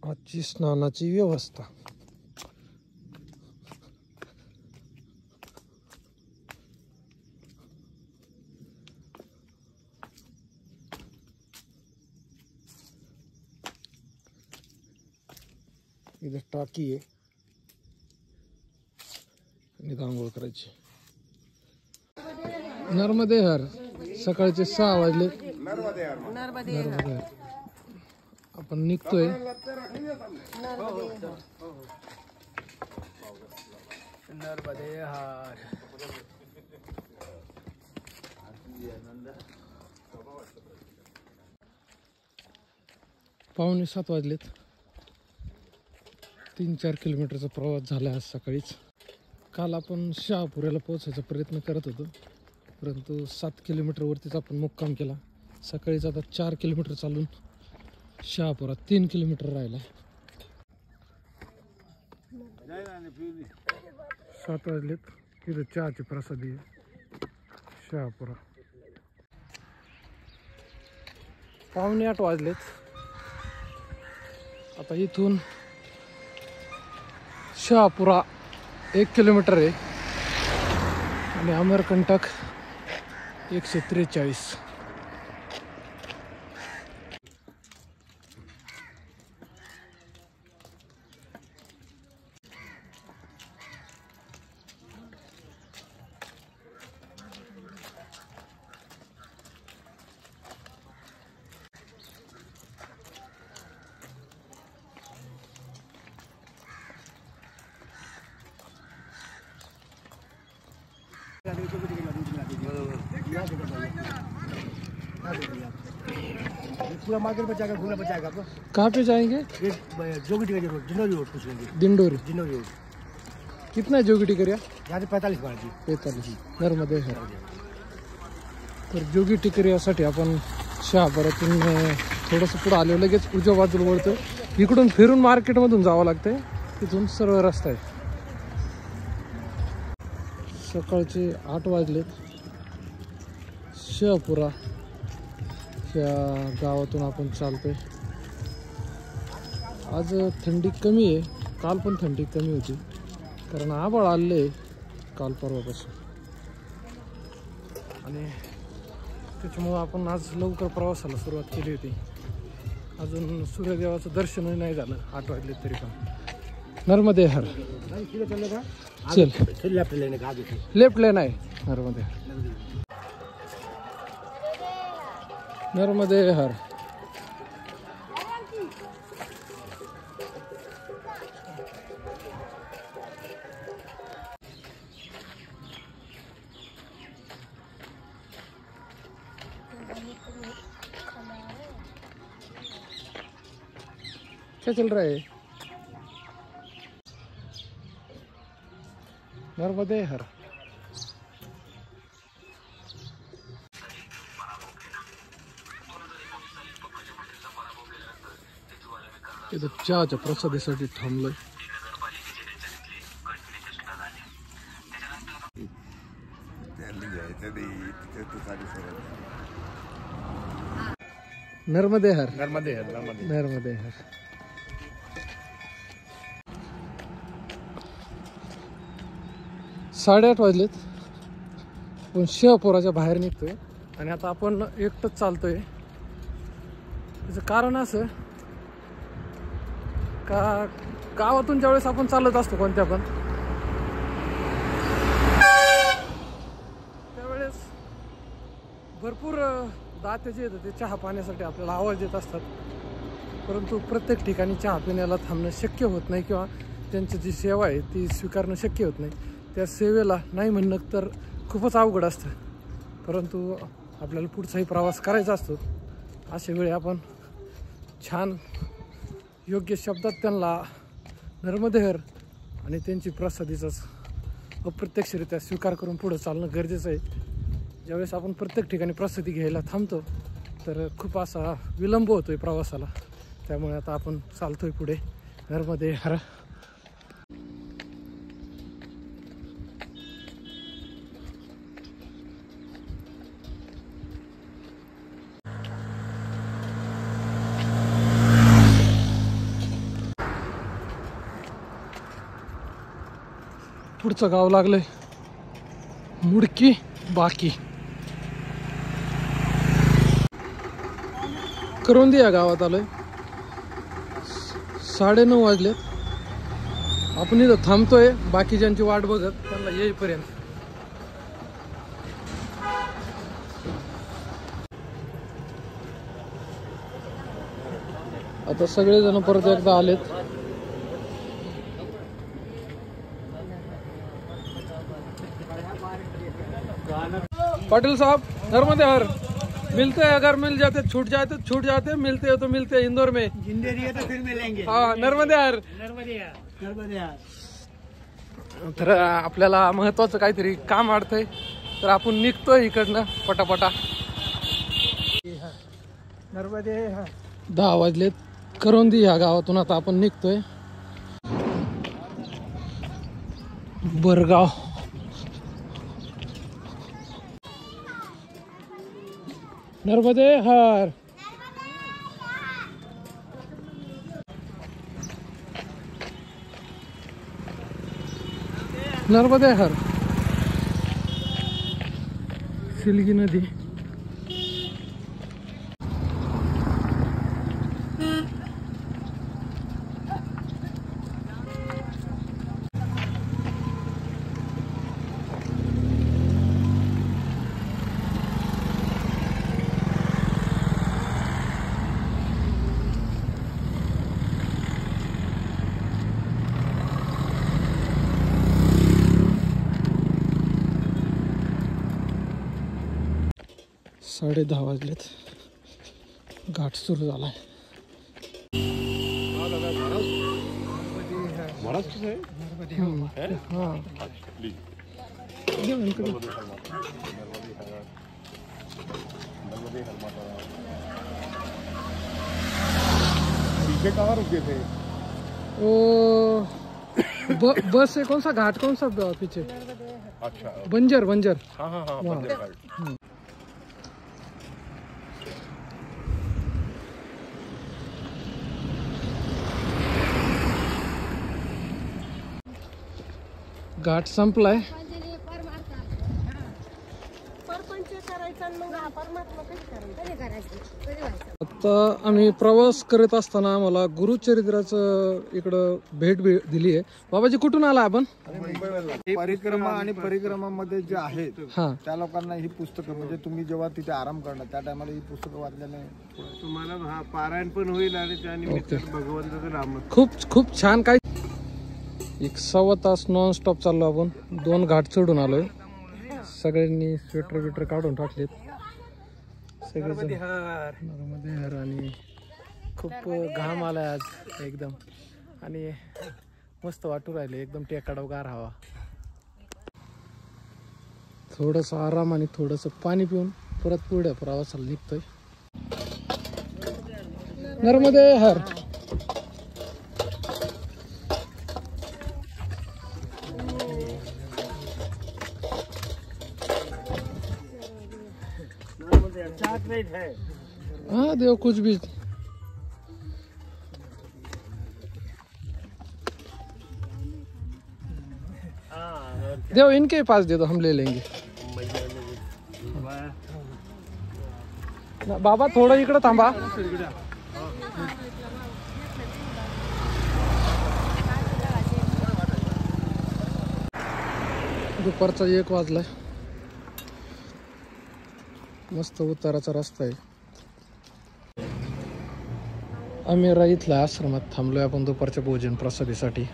आजची स्नानाची व्यवस्था. इधर टाकी आहे आणि आंघोळ करायची. नर्मदे हर. सकाळचे 6 वाजले. नर्मदे हर. आपण निघतोय. नर्मदे हर. पावणे 7 वाजलेत. 3-4 किलोमीटरचा प्रवास झाला आज सकाळीच. काल आपण शहापुऱ्याला पोहोचायचा प्रयत्न करत होतो, परंतु 7 किलोमीटरवरतीच आपण मुक्काम केला. सकाळीच आता 4 किलोमीटर चालून शहापुरा 3 किलोमीटर राहिला. 7 वाजलेत. तिथं चहाची प्रसादी आहे शहापुरा. पावणे 8 वाजलेत. आता इथून शहापुरा 1 किलोमीटर आहे आणि अमरकंटक 143. पूरा मार्केट में जाएगा, घूमना बचाएगा आपको। कहाँ पे जाएंगे? जोगी टिकरिया रोड, डिंडोरी रोड पूछेंगे। दिंडोरी. डिंडोरी रोड कितना है जोगी टिकरिया? यहाँ से 45 बार जी. 45. नर्मदे हर. तर जोगी टिकरियासाठी आपण शहापुरातून थोडंसं पुढं आलो. लगेच उजव्या बाजूला वळतो. इकडून फिरून मार्केटमधून जावं लागतंय. तिथून सरळ रस्ता आहे. सकाळचे 8 वाजलेत. शहापुरा या गावातून आपण चालतोय. आज थंडी कमी आहे. काल पण थंडी कमी होती, कारण आभाळ आले काल परवापासून, आणि त्याच्यामुळं आपण आज लवकर प्रवासाला सुरुवात केली होती. अजून सूर्यदेवाचं दर्शनही नाही झालं. 8 वाजले तरी पण. नर्मदे हर. चल लेफ्ट लेन आहे. नर्मदे हर. नर्मदे हर. क्या चल रहा है? नर्मदे हर. इथं चहाच्या प्रसादीसाठी थांबलोय. नर्मदे हर. नर्मदे हर. नर्मदे हर. साडे 8 वाजलेत. पण शहापुराच्या बाहेर निघतोय आणि आता आपण एकटंच चालतोय. त्याचं कारण असं का गावातून ज्यावेळेस आपण चालत असतो कोणत्या पण, त्यावेळेस भरपूर दाते जे येतात ते चहा पाण्यासाठी आपल्याला आवाज देत असतात, परंतु प्रत्येक ठिकाणी चहा पिण्याला थांबणं शक्य होत नाही किंवा त्यांची जी सेवा आहे ती स्वीकारणं शक्य होत नाही. त्या सेवेला नाही म्हणणं तर खूपच अवघड असतं, परंतु आपल्याला पुढचाही प्रवास करायचा असतो. अशा वेळी आपण छान योग्य शब्दात त्यांना नर्मदे हर आणि त्यांची प्रसादीचाच अप्रत्यक्षरित्या स्वीकार करून पुढं चालणं गरजेचं आहे. ज्यावेळेस आपण प्रत्येक ठिकाणी प्रसादी घ्यायला थांबतो तर खूप असा विलंब होतोय प्रवासाला. त्यामुळे आता आपण चालतोय पुढे. नर्मदे हर. पुढचं गाव लागलंय मुडकी बाकी. करोंदी या गावात आलोय. 9:30 वाजलेत. आपण इथं थांबतोय बाकीच्यांची वाट बघत त्यांना येईपर्यंत. आता सगळेजण परत एकदा आलेत. पाटिल साहब नर्मदे हर मिलते हैं, अगर मिल जाते छूट जाते छूट जाते, मिलते हो तो मिलते हैं इंदौर में. जिंदे रहिए तो फिर मिलेंगे. हाँ नर्मदे हर. तर आपल्याला महत्वाचं काहीतरी काम वाटतंय तर आपण निघतोय इकडनं पटापटा. नर्मदे. 10 वाजलेत. करोंदी ह्या गावातून आता आपण निघतोय. बरगाव. नर्मदे हर. नर्मदे हर. सिलगी नदी. साडे 10 वाजलेत. घाट सुरू झालाय. पीछे कहाँ रुके थे? बस से कौन सा घाट कौन सा पीछे? अच्छा बंजर बंजर. हाँ हाँ हाँ बंजर घाट. घाट संपलाय. आता आम्ही प्रवास करत असताना आम्हाला गुरुचरित्राचं इकडं भेट दिली आहे. बाबाजी कुठून आला आपण? परिक्रमा आणि परिक्रमामध्ये जे आहेत हा त्या लोकांना ही पुस्तकं म्हणजे तुम्ही जेव्हा तिथे आराम करणार त्या टायमाला ही पुस्तकं वाचल्याने तुम्हाला पारायण पण होईल आणि त्यानिमित्त भगवंताचं नाम. खूप छान. काय 1.25 तास नॉन स्टॉप चाललो आपण. 2 घाट चढून आलोय. सगळ्यांनी स्वेटर बिटर काढून टाकलेत. नर्मदे हर. आणि खूप घाम आलाय आज एकदम आणि मस्त वाटू राहिले. एकदम टेकाडवगार हवा. थोडस आराम आणि थोडस पाणी पिऊन परत पुढे प्रवासाला निघतोय. नर्मदे हर. हाँ देव कुछ भी. देव इनके पास दे दो, हम ले लेंगे. बाबा थोडं इकडं थांबा. दुपारचा 1 वाजलाय. मस्त उताराचा रस्ता आहे. आमेरा इथल्या आश्रमात थांबलोय आपण दुपारच्या भोजन प्रसादीसाठी.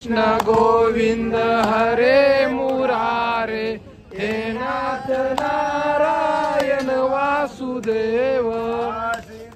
कृष्ण गोविंद हरे मुरारे हे नाथ नारायण वासुदेव.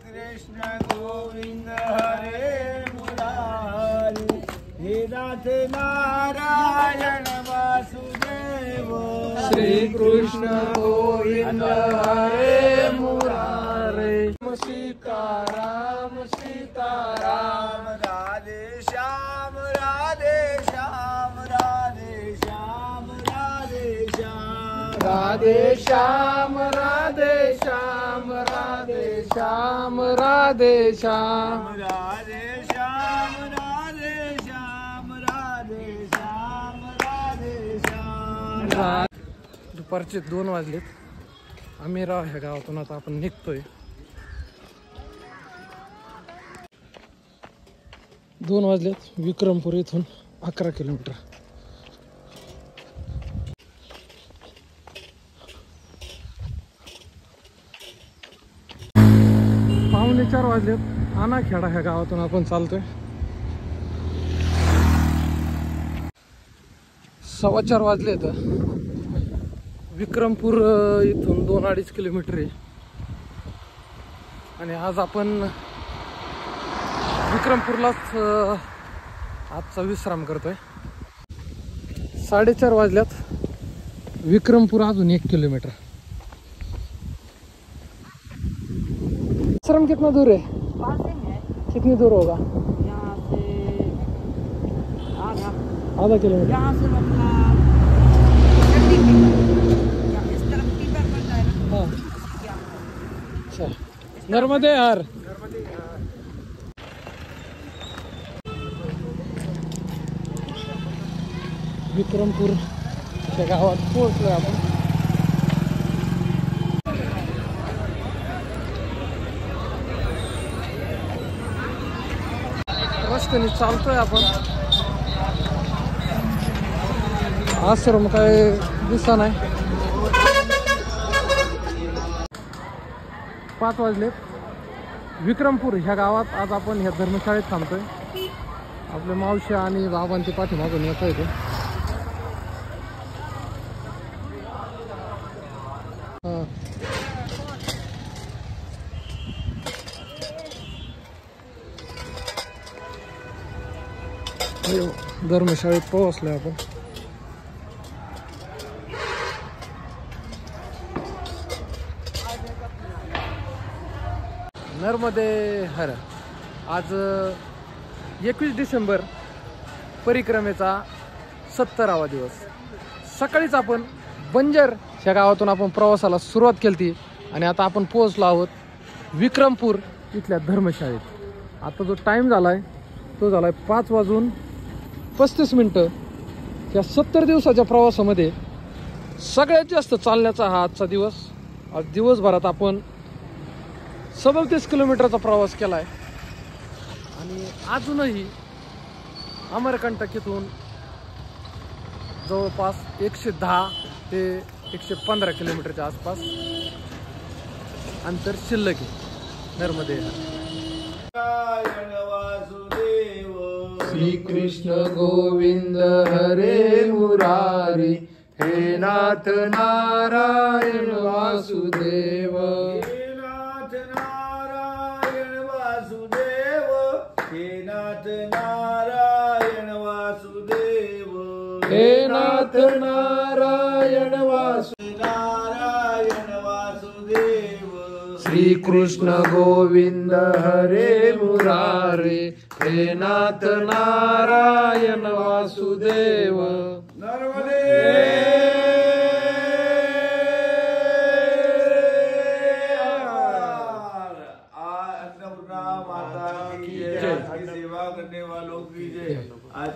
कृष्ण गोविंद हरे मुरारी हे नाथ नारायण वासुदेव. श्री कृष्ण गोविंद हरे मुरारे. सीताराम सीताराम. राधे श्याम राधे श्याम राधे श्याम राधे राधे श्याम राधे श्याम राधे श्याम राधे श्याम राधे श्याम राधे श्याम राधे श्याम राधे श्याम. दुपारचे 2 वाजलेत. आमिराव ह्या गावातून आता आपण निघतोय. 2 वाजलेत. विक्रमपूर इथून 11 किलोमीटर. पावणे 4 वाजलेत. आनाखेडा ह्या गावातून आपण चालतोय. 4:15 वाजलेत. विक्रमपूर इथून 2-2.5 किलोमीटर आहे. आणि आज आपण विक्रमपूरलाच आजचा विश्राम करतोय. 4:30 वाजल्यात. विक्रमपूर अजून 1 किलोमीटर. विश्राम कितना दूर है? कितनी दूर होगा? यहाँ से आधा किलोमीटर. यहाँ से इस तरफ टीपर पड़ता है ना. हाँ. अच्छा. नर्मदे यार. विक्रमपूर च्या गावात पोहोचलोय आपण. रस्त्याने चालतोय आपण. आश्रम काय दिसा नाही. 5 वाजले. विक्रमपूर ह्या गावात आज आपण ह्या धर्मशाळेत थांबतोय. आपले मावशी आणि बाबां ते पाठीमागून येत आहे. धर्मशाळेत पोहोचलोय आपण. नर्मदे हर. आज 21 डिसेंबर परिक्रमेचा 70वा दिवस. सकाळीच आपण बंजर ह्या गावातून आपण प्रवासाला सुरुवात केली आणि आता आपण पोहोचलो आहोत विक्रमपूर इथल्या धर्मशाळेत. आता जो टाईम झालाय तो झालाय 5:35. या 70 दिवसाच्या प्रवासामध्ये सगळ्यात जास्त चालण्याचा हा आजचा दिवस. आज दिवसभरात आपण 37 किलोमीटरचा प्रवास केला आहे. आणि अजूनही अमरकंटक इथून जवळपास 110 ते 115 किलोमीटरच्या आसपास अंतर शिल्लक आहे. नर्मदे. श्री कृष्ण गोविंद हरे मुरारी. हे नाथ नारायण वासुदेव. हे नाथ नारायण वासुदेव. हे नाथ नारायण वासुदेव. हे नाथ नारायण नारायण वासुदेव. श्री कृष्ण गोविंद हरे मुरारे. हे नाथ नारायण वासुदेव. नर्मदे. अन्नपूर्णा माता की जय. सेवा करने वालों की जय. आज